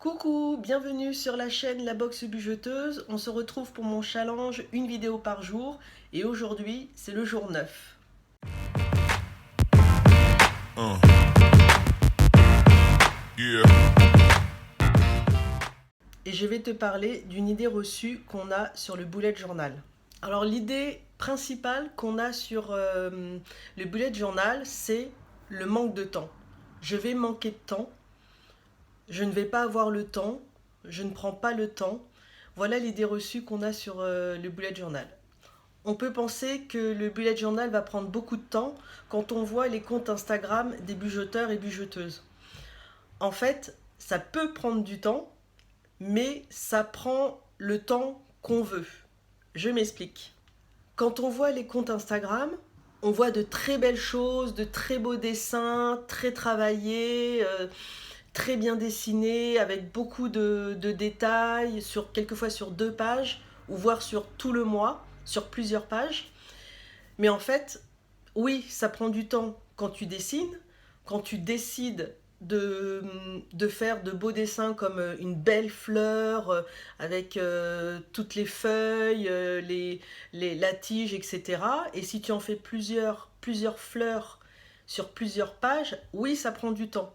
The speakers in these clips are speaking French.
Coucou, bienvenue sur la chaîne La Boxe Bugeteuse. On se retrouve pour mon challenge, une vidéo par jour. Et aujourd'hui, c'est le jour 9. Yeah. Et je vais te parler d'une idée reçue qu'on a sur le bullet journal. Alors l'idée principale qu'on a sur le bullet journal, c'est le manque de temps. Je vais manquer de temps. Je ne vais pas avoir le temps. Je ne prends pas le temps. Voilà l'idée reçue qu'on a sur le bullet journal. On peut penser que le bullet journal va prendre beaucoup de temps quand on voit les comptes Instagram des bugeteurs et bugeteuses. En fait, ça peut prendre du temps, mais ça prend le temps qu'on veut. Je m'explique. Quand on voit les comptes Instagram, on voit de très belles choses, de très beaux dessins, très travaillés, très bien dessinés, avec beaucoup de détails, quelquefois sur 2 pages, ou voire sur tout le mois, sur plusieurs pages. Mais en fait, oui, ça prend du temps quand tu dessines, quand tu décides de faire de beaux dessins comme une belle fleur avec toutes les feuilles, la tige, etc. Et si tu en fais plusieurs fleurs sur plusieurs pages, oui, ça prend du temps.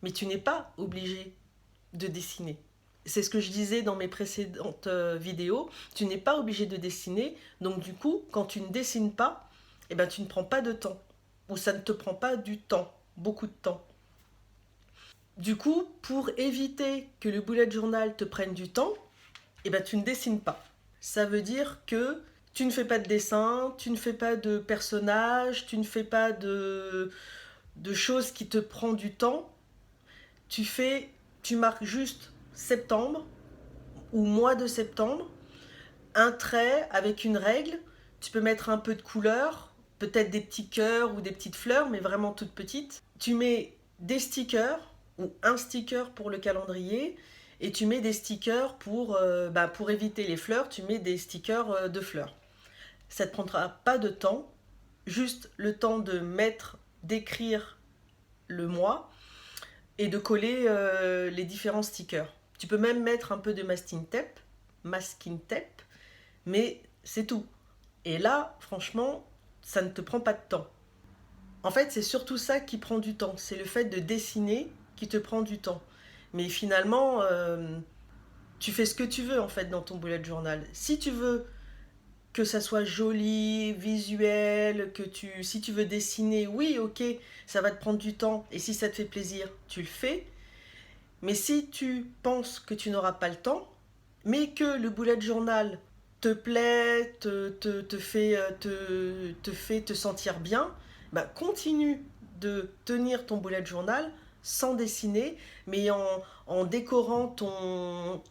Mais tu n'es pas obligé de dessiner. C'est ce que je disais dans mes précédentes vidéos. Tu n'es pas obligé de dessiner. Donc du coup, quand tu ne dessines pas, eh ben, tu ne prends pas de temps. Ou ça ne te prend pas du temps, beaucoup de temps. Du coup, pour éviter que le bullet journal te prenne du temps, eh ben, tu ne dessines pas. Ça veut dire que tu ne fais pas de dessin, tu ne fais pas de personnages, tu ne fais pas de choses qui te prennent du temps. Tu marques juste septembre ou mois de septembre, un trait avec une règle. Tu peux mettre un peu de couleur, peut-être des petits cœurs ou des petites fleurs, mais vraiment toutes petites. Tu mets des stickers ou un sticker pour le calendrier et tu mets des stickers pour éviter les fleurs, tu mets des stickers de fleurs. Ça ne te prendra pas de temps, juste le temps de d'écrire le mois et de coller les différents stickers. Tu peux même mettre un peu de masking tape, mais c'est tout. Et là, franchement, ça ne te prend pas de temps. En fait, c'est surtout ça qui prend du temps. C'est le fait de dessiner qui te prend du temps. Mais finalement, tu fais ce que tu veux en fait dans ton bullet journal. Si tu veux que ça soit joli, visuel, si tu veux dessiner, oui, ok, ça va te prendre du temps. Et si ça te fait plaisir, tu le fais. Mais si tu penses que tu n'auras pas le temps, mais que le bullet journal te plaît, te fait te sentir bien, bah continue de tenir ton bullet journal sans dessiner, mais en décorant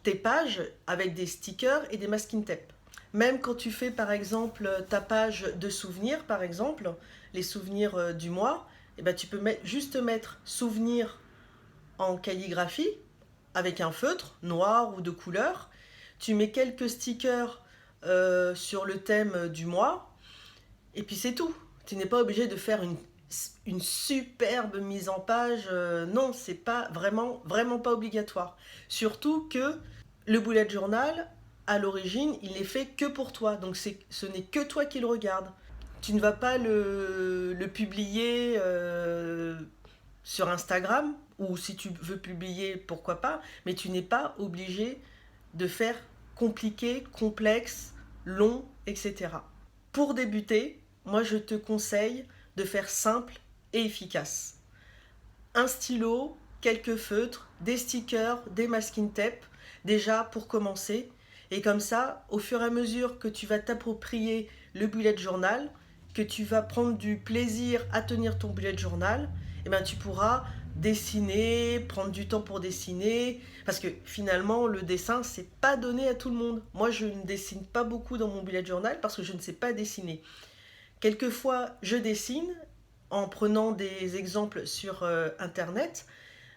tes pages avec des stickers et des masking tape. Même quand tu fais par exemple ta page de souvenirs, par exemple, les souvenirs du mois, et ben tu peux juste mettre souvenirs en calligraphie avec un feutre noir ou de couleur. Tu mets quelques stickers sur le thème du mois et puis c'est tout. Tu n'es pas obligé de faire une superbe mise en page. Non, c'est pas vraiment pas obligatoire. Surtout que le bullet journal, à l'origine, il est fait que pour toi. Donc ce n'est que toi qui le regardes. Tu ne vas pas le publier sur Instagram, ou si tu veux publier, pourquoi pas, mais tu n'es pas obligé de faire compliqué, complexe, long, etc. Pour débuter, moi je te conseille de faire simple et efficace. Un stylo, quelques feutres, des stickers, des masking tape, déjà pour commencer. Et comme ça, au fur et à mesure que tu vas t'approprier le bullet journal, que tu vas prendre du plaisir à tenir ton bullet journal, eh ben tu pourras dessiner, prendre du temps pour dessiner, parce que finalement le dessin c'est pas donné à tout le monde. Moi je ne dessine pas beaucoup dans mon bullet journal parce que je ne sais pas dessiner. Quelquefois je dessine en prenant des exemples sur internet,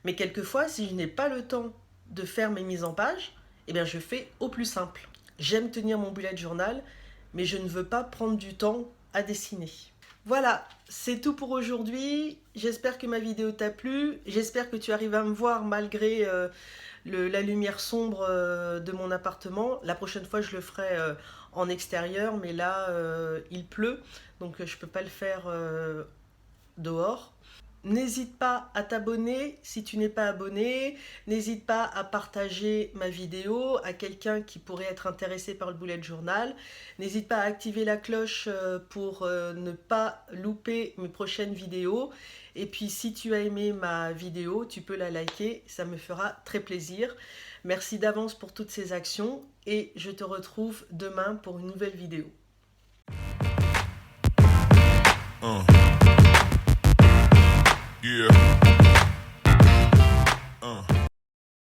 mais quelquefois si je n'ai pas le temps de faire mes mises en page, eh bien je fais au plus simple. J'aime tenir mon bullet journal, mais je ne veux pas prendre du temps à dessiner. Voilà, c'est tout pour aujourd'hui. J'espère que ma vidéo t'a plu. J'espère que tu arrives à me voir malgré la lumière sombre de mon appartement. La prochaine fois, je le ferai en extérieur, mais là, il pleut, donc je peux pas le faire dehors. N'hésite pas à t'abonner si tu n'es pas abonné. N'hésite pas à partager ma vidéo à quelqu'un qui pourrait être intéressé par le bullet journal. N'hésite pas à activer la cloche pour ne pas louper mes prochaines vidéos. Et puis si tu as aimé ma vidéo, tu peux la liker, ça me fera très plaisir. Merci d'avance pour toutes ces actions et je te retrouve demain pour une nouvelle vidéo. Yeah.